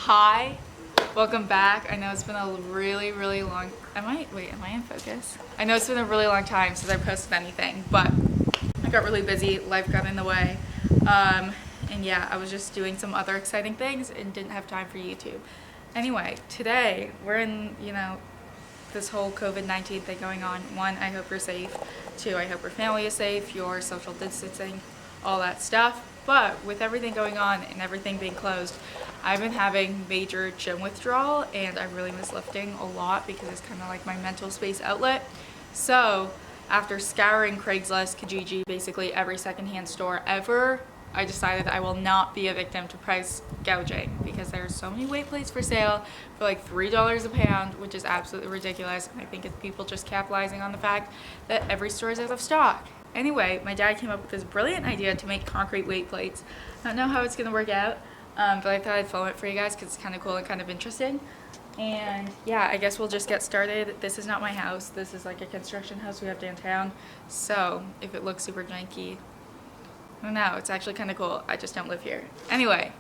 Hi, welcome back. I know it's been a really long, am I in focus? I know it's been a really long time since I posted anything, but I got really busy, life got in the way. And yeah, I was just doing some other exciting things and didn't have time for YouTube. Anyway, today we're in, this whole COVID-19 thing going on. One, I hope you're safe. Two, I hope your family is safe, your social distancing, all that stuff. But with everything going on and everything being closed, I've been having major gym withdrawal, and I really miss lifting a lot because it's kind of like my mental space outlet. So after scouring Craigslist, Kijiji, basically every secondhand store ever, I decided I will not be a victim to price gouging because there are so many weight plates for sale for like $3 a pound, which is absolutely ridiculous. And I think it's people just capitalizing on the fact that every store is out of stock. Anyway, my dad came up with this brilliant idea to make concrete weight plates. I don't know how it's gonna work out, but I thought I'd film it for you guys because it's kind of cool and kind of interesting. And yeah, I guess we'll just get started. This is not my house. This is like a construction house we have downtown. So if it looks super janky, I don't know, it's actually kind of cool. I just don't live here. Anyway,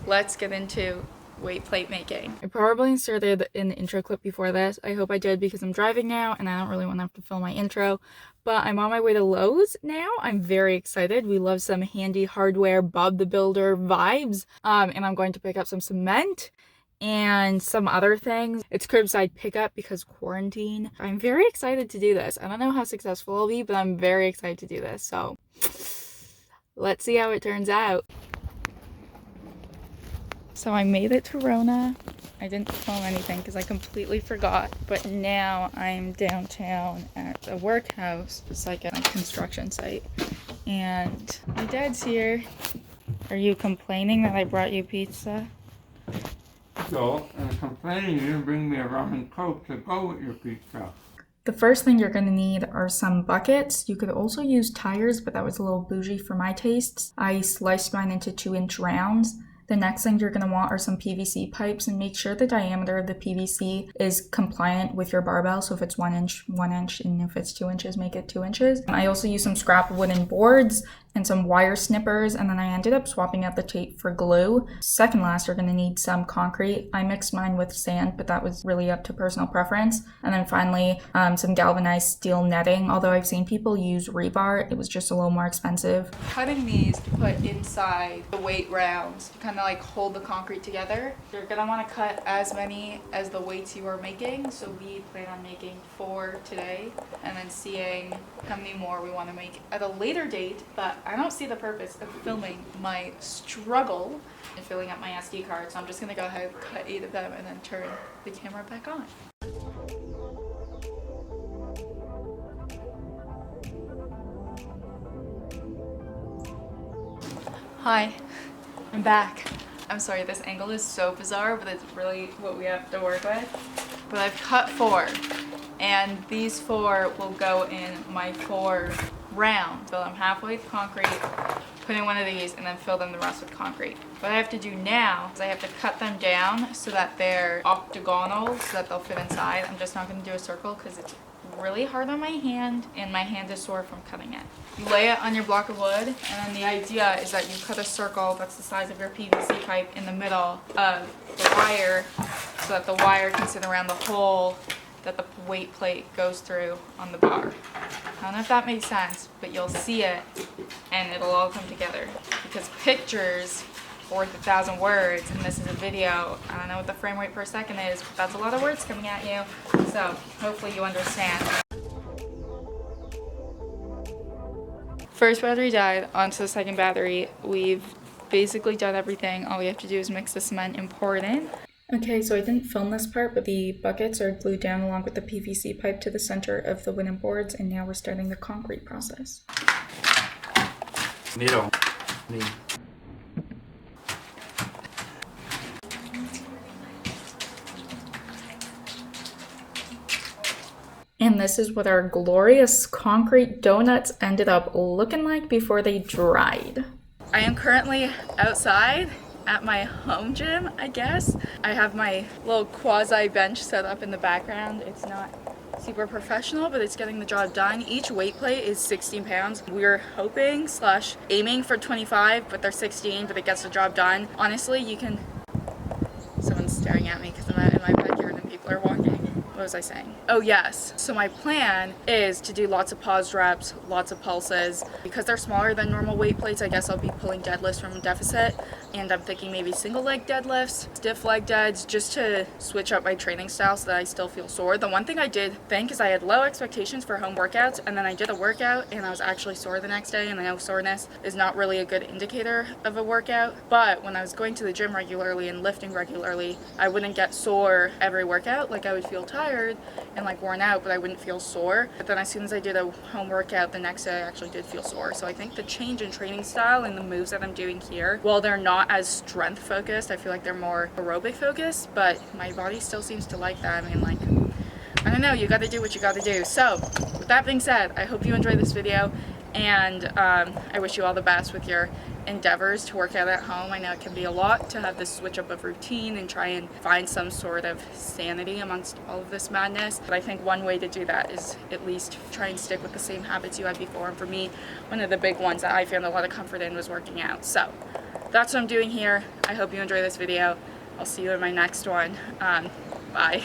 let's get into weight plate making. I probably inserted an intro clip before this. I hope I did because I'm driving now and I don't really want to have to film my intro. But I'm on my way to Lowe's now. I'm very excited. We love some handy hardware Bob the Builder vibes. And I'm going to pick up some cement and some other things. It's curbside pickup because quarantine. I'm very excited to do this. I don't know how successful I'll be, but I'm very excited to do this. So let's see how it turns out. So I made it to Rona. I didn't film anything because I completely forgot. But now I'm downtown at the workhouse. It's like a construction site. And my dad's here. Are you complaining that I brought you pizza? So, complaining you didn't bring me a rum and coke to go with your pizza. The first thing you're going to need are some buckets. You could also use tires, but that was a little bougie for my tastes. I sliced mine into 2-inch rounds. The next thing you're going to want are some PVC pipes, and make sure the diameter of the PVC is compliant with your barbell. So if it's 1 inch, 1 inch, and if it's 2 inches, make it 2 inches. I also used some scrap wooden boards and some wire snippers, and then I ended up swapping out the tape for glue. Second last, you're going to need some concrete. I mixed mine with sand, but that was really up to personal preference. And then finally, some galvanized steel netting. Although I've seen people use rebar, it was just a little more expensive. Cutting these to put inside the weight rounds to kind of like hold the concrete together. You're going to want to cut as many as the weights you are making. So we plan on making 4 today and then seeing how many more we want to make at a later date. But I don't see the purpose of filming my struggle in filling up my SD card, so I'm just gonna go ahead, cut 8 of them, and then turn the camera back on. Hi, I'm back. I'm sorry, this angle is so bizarre, but it's really what we have to work with. But I've cut 4, and these 4 will go in my 4 round. Fill them halfway with concrete, put in one of these, and then fill them the rest with concrete. What I have to do now is I have to cut them down so that they're octagonal, so that they'll fit inside. I'm just not going to do a circle because it's really hard on my hand, and my hand is sore from cutting it. You lay it on your block of wood, and then the idea is that you cut a circle that's the size of your PVC pipe in the middle of the wire, so that the wire can sit around the hole that the weight plate goes through on the bar. I don't know if that makes sense, but you'll see it and it'll all come together because pictures are worth 1,000 words, and this is a video. I don't know what the frame rate per second is, but that's a lot of words coming at you, so hopefully you understand. First battery died, onto the second battery. We've basically done everything. All we have to do is mix the cement and pour it in. Okay, so I didn't film this part, but the buckets are glued down along with the PVC pipe to the center of the wooden boards, and now we're starting the concrete process. Needle. And this is what our glorious concrete donuts ended up looking like before they dried. I am currently outside at my home gym, I guess. I have my little quasi bench set up in the background. It's not super professional, but it's getting the job done. Each weight plate is 16 pounds. We're hoping / aiming for 25, but they're 16, but it gets the job done. Honestly, you can, someone staring at me because I'm in my backyard and people are walking. What was I saying? Oh yes, so my plan is to do lots of pause reps, lots of pulses. Because they're smaller than normal weight plates, I guess I'll be pulling deadlifts from deficit, and I'm thinking maybe single leg deadlifts, stiff leg deads, just to switch up my training style so that I still feel sore. The one thing I did think is I had low expectations for home workouts, and then I did a workout and I was actually sore the next day, and I know soreness is not really a good indicator of a workout, but when I was going to the gym regularly and lifting regularly, I wouldn't get sore every workout. Like I would feel tired and like worn out, but I wouldn't feel sore. But then as soon as I did a home workout the next day, I actually did feel sore. So I think the change in training style and the moves that I'm doing here, while they're not as strength focused, I feel like they're more aerobic focused, but my body still seems to like that. I mean, like, I don't know, you got to do what you got to do. So with that being said, I hope you enjoyed this video, and I wish you all the best with your endeavors to work out at home. I know it can be a lot to have this switch up of routine and try and find some sort of sanity amongst all of this madness, but I think one way to do that is at least try and stick with the same habits you had before. And for me, one of the big ones that I found a lot of comfort in was working out. So that's what I'm doing here. I hope you enjoy this video. I'll see you in my next one. Bye.